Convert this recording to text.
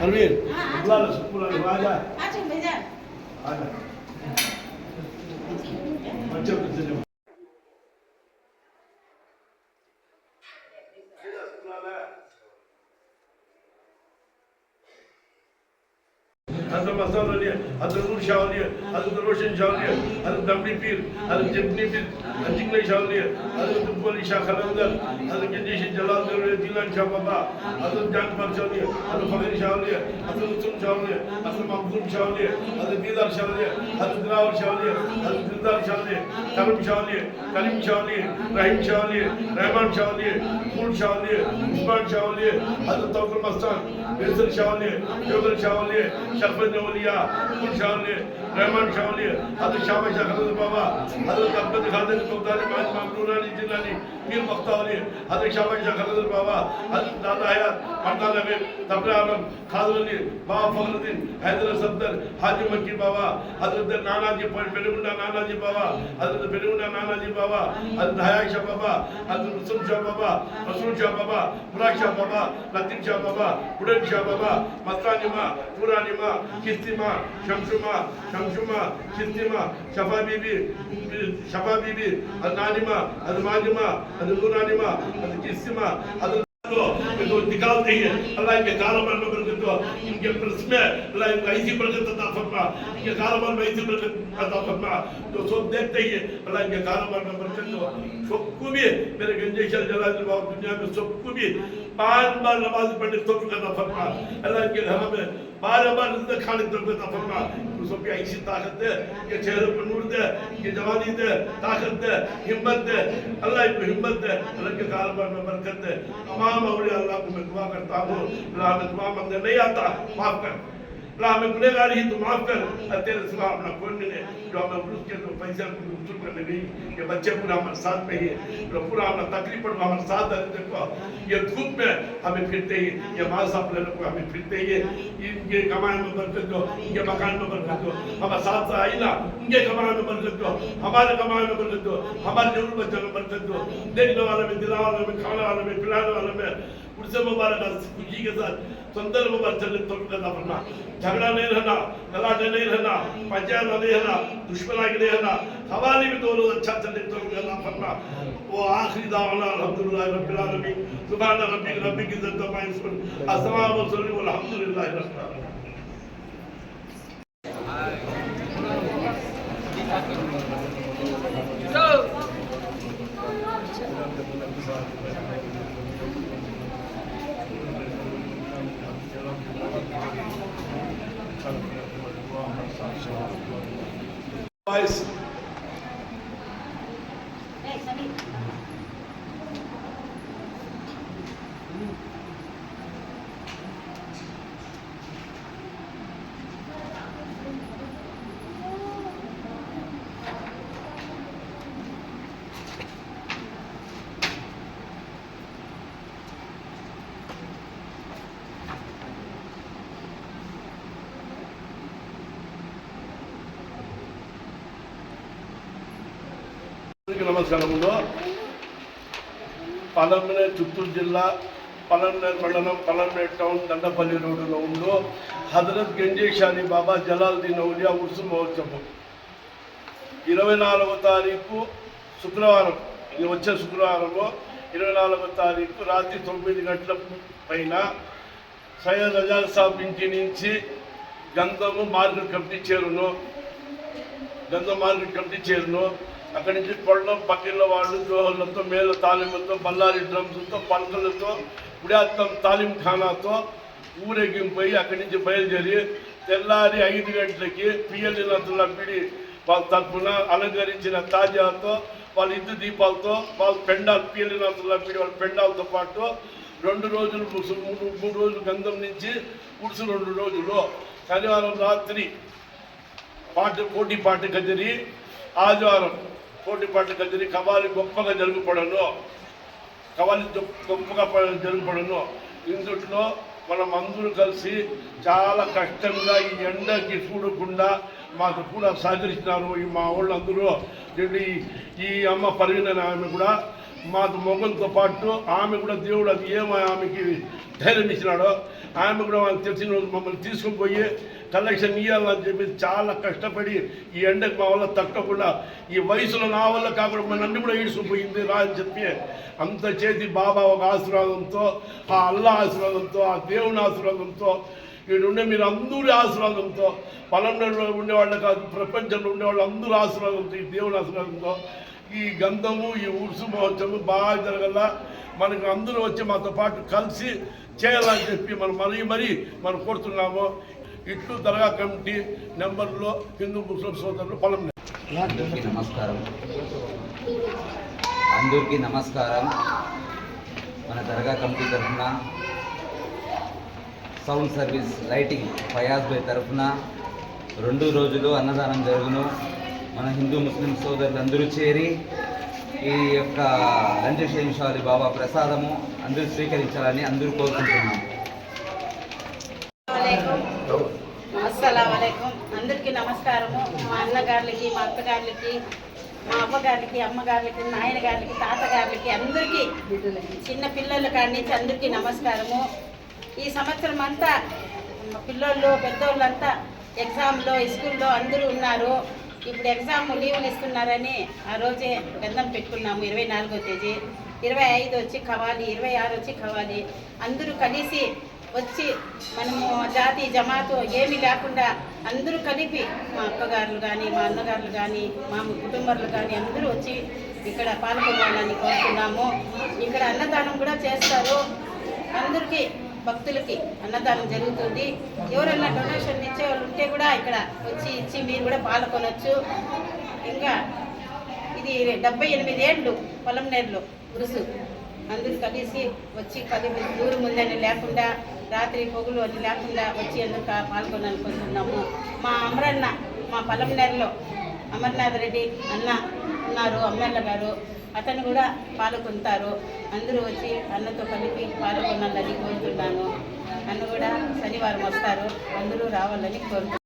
अरविंद बुला लो आ जा बच्चों को Hazrat Masal Ali, Hazrat Nur Shah Ali, Hazrat Roshan Shah Ali, Hazrat Damri Pir, Hazrat Jibni Pir, Hazrat Jingle Shah Ali, Hazrat Tupu Ali Shah Khalandar, Hazrat Genjish Jalal Dar Dilan Shah Baba, Hazrat Jan Pak Shah Ali, Hazrat Fakir Shah Ali, Hazrat Usman Shah Ali, Hazrat Mahmoud Shah Ali, Hazrat Didar Shah Ali, Hazrat Rawal Shah Ali, Hazrat Dildar Shah Ali, Karim Shah Ali, Karim Shah Ali, Rahim Shah Ali, Rahman Shah Ali, Mool Shah Ali, Usman Shah Ali, Hazrat Tawkul Mastan, Rizal Shah Ali, Yogal Shah Ali, Shah Noliya, Kul Shawli, Rahman Shawli, Hazrat Shahbaz Shahzad Baba, Hazrat Ahmad Khadir Sultani Maj Mamnunani Jilani, Mir Muxtari, Hazrat Shahbaz Shahzad Baba, Hazrat Dada Hayat, Marda Nabi, Tabra Alam, Khadir Ali, Baba Fakhruddin, Haidar Sabdar, Haji Makki Baba, Hazrat Nanaji Perugunda Nanaji Baba, Hazrat Perugunda Nanaji Baba, Hazrat Hayat Shah Baba, Hazrat Rasul Shah Baba, Rasul Shah Baba, Burak Shah Baba, Latif Shah Baba, Burak Shah Baba, Mastani Ma, Purani Ma, Kistima, Shamshuma, Kistima, Shafa Bibi, Al-Nanima, Al-Majima, Al-Nunanima, Al-Kistima, तो निकालते ही अल्लाह के कारोबार में बरकत दो इनके प्रश्न में अल्लाह इनका इसी बरकत अता फरमा इनके कारोबार में इसी बरकत अता फरमा तो सब देखते ही अल्लाह इनके कारोबार में बरकत दो सबको भी मेरे गंजे शल जलाल बाबू दुनिया में सबको भी 5 बार नमाज पढ़ने तौफीक अता फरमा अल्लाह इनके घर में बार-बार रिज़्क़ खाने तौफीक अता फरमा तो सब की ऐसी ताकत दे ये चेहरे पर नूर दे ये जवानी दे ताकत दे हिम्मत दे अल्लाह इनको हिम्मत दे अल्लाह के कारोबार में बरकत दे तमाम औलिया अल्लाह को मैं दुआ करता हूँ अल्लाह हमें दुआ मांगने नहीं आता माफ कर अल्लाह हमें गुनहगार ही तो माफ कर तेरे सिवा अपना कोई नहीं जो हमें उर्स के तो पैसा वसूल करने नहीं ये बच्चे पूरा हमारे साथ में ही जो पूरा हमारा तकलीफ पर हमारे साथ है देखो ये धूप में हमें फिरते ही ये माल साहब लेने को हमें फिरते ही इनके कमाई में बरकत दो इनके मकान में बरकत दो हमारे साथ आई ना इनके कमाई में बरकत दो हमारे कमाई में बरकत दो हमारे जरूर बच्चों में बरकत दो देखने वाले में दिलाने वाले में खाने वाले में पिलाने वाले में उनसे मुबारक खुशी के साथ सुंदर मुबारक चलने तो करना पड़ना झगड़ा नहीं रहना लड़ाई नहीं रहना पंचायत नहीं रहना दुश्मनी नहीं रहना हवाली भी दोनों अच्छा चलने तो करना पड़ना वो आखिरी दावना अल्हम्दुलिल्लाह रब्बिल आलमीन सुभान रब्बिक इज्जत व मायसून अस्सलामु अलैकुम व रहमतुल्लाहि व बरकातहू Guys. Hey, Sunny. నమస్కారములు పలమనే చిత్తూరు జిల్లా పలమనే మండలం పలమనే టౌన్ దండపల్లి రోడ్డులో ఉండు హజరత్ గంజేష్ అలీ బాబా జలాలుద్దీన్ ఔలియా ఉర్సు మహోత్సవం 24వ తారీఖు శుక్రవారం ఇది వచ్చే శుక్రవారము 24వ తారీఖు రాత్రి 9 గంటల పైన సయ్యద్ రజాక్ సాబ్ ఇంటి నుంచి గంధము మార్కెట్ కమిటీ చేరును అక్కడి నుంచి పొలం పక్కిళ్ళ వాళ్ళు జోహర్లతో మేల తాలింలతో బల్లారి డ్రమ్స్తో పలకలతో ఉడాత్తం తాలిం ఖానాతో ఊరేగింపోయి అక్కడి నుంచి బయలుదేరి తెల్లారి 5 గంటలకి పిఎల్లి నతులపిడి వాళ్ళ తరఫున అలంకరించిన తాజాతో వాళ్ళ ఇద్దు దీపాలతో వాళ్ళ పెండాలు పిఎల్లి నతులపిడి వాళ్ళ పెండాలతో పాటు 2 రోజులు 3 రోజులు గంధం నుంచి ఉడుసు 2 రోజులు శనివారం రాత్రి కోటి కజరి ఆదివారం కోటిపాటి కజరి కవాలి గొప్పగా జరుగుపడను ఇందులో మనం అందరూ కలిసి చాలా కష్టంగా ఈ ఎండకి చూడకుండా మాకు కూడా సహకరిస్తున్నారు మా వాళ్ళందరూ ఈ అమ్మ పరిగిన ఆమె కూడా మాకు మొగంతో పాటు ఆమె కూడా దేవుడు అది ఏమో ఆమెకి ధైర్యం ఇచ్చినాడో ఆమె కూడా వాళ్ళకి తెలిసిన రోజు మమ్మల్ని తీసుకుని పోయి కలెక్షన్ ఇవ్వాలని చెప్పి చాలా కష్టపడి ఈ ఎండకు మా వల్ల తక్కకుండా ఈ వయసులో నా వల్ల కాకుండా మన అన్ని కూడా ఈడ్చుకుపోయింది రా అని చెప్పి అంత చేతి బాబా ఒక ఆశీర్వాదంతో ఆ అల్లా ఆశీర్వాదంతో ఆ దేవుని ఆశీర్వాదంతో ఉండే మీరు అందరి ఆశీర్వాదంతో పొలంలో ఉండేవాళ్ళు కాదు ప్రపంచంలో ఉండేవాళ్ళు అందరూ ఆశీర్వాదంతో ఈ దేవుని ఆశీర్వాదంతో ఈ గంధము ఈ ఉరుసు మహోత్సవం బాగా జరగల మనకు అందరూ వచ్చి మాతో పాటు కలిసి చేయాలని చెప్పి మరీ మనం కోరుతున్నాము. ఇట్లు దర్గా కమిటీ నెంబర్లో హిందూ ముస్లిం సోదరులు పొలం. అందరికీ నమస్కారం. మన దర్గా కమిటీ తరఫున సౌండ్ సర్వీస్ లైటింగ్ ఫయాజ్ భాయ్ తరఫున 2 రోజులు అన్నదానం జరుగును. మన హిందూ ముస్లిం సోదరులందరూ చేరి ఈ యొక్క లంజషేషాలి బాబా ప్రసాదము అందరూ స్వీకరించాలని అందరూ కోరుకుంటున్నాం. అస్సలాముఅలైకుం. అందరికీ నమస్కారము. మా అన్నగారులకి, మా అత్తగారులకి, మా అమ్మగారికి, అమ్మగారులకి, నాయనగారులకి, తాతగారులకి, అందరికీ చిన్న పిల్లల కాడి నుంచి అందరికీ నమస్కారము. ఈ సంవత్సరం అంతా పిల్లోళ్ళు పెద్దోళ్ళంతా ఎగ్జామ్లో స్కూల్లో అందరూ ఉన్నారు. ఇప్పుడు ఎగ్జామ్ లీవులు ఇస్తున్నారని ఆ రోజే గంధం పెట్టుకున్నాము. 24వ తేదీ, 25 వచ్చి ఖవాలి, 26 వచ్చి ఖవాలి. అందరూ కలిసి వచ్చి మనము జాతి జమాతు ఏమీ లేకుండా అందరూ కలిపి మా అక్కగారులు కానీ, మా అన్నగారులు కానీ, మా కుటుంబాలు కానీ అందరూ వచ్చి ఇక్కడ పాల్గొనాలని కోరుతున్నాము. ఇక్కడ అన్నదానం కూడా చేస్తారు. అందరికీ భక్తులకి అన్నదానం జరుగుతుంది. ఎవరైనా డొనేషన్ ఇచ్చే వాళ్ళు ఉంటే కూడా ఇక్కడ వచ్చి ఇచ్చి మీరు కూడా పాల్గొనవచ్చు. ఇంకా ఇది 78 ఏళ్ళు పొలంనేరులో ఉరుసు. అందరూ కలిసి వచ్చి 10 దూరం ఉందని లేకుండా, రాత్రి పొగులు అని లేకుండా వచ్చి అందరూ పాల్గొనాలనుకుంటున్నాము. మా అమరన్న, మా పొలంనేరులో అమర్నాథ్ రెడ్డి అన్న ఉన్నారు, అమ్మన్న గారు, అతను కూడా పాల్గొంటారు. అందరూ వచ్చి అన్నతో కలిపి పాల్గొనాలని కోరుతున్నాను. అన్న కూడా శనివారం వస్తారు, అందరూ రావాలని కోరుతున్నాను.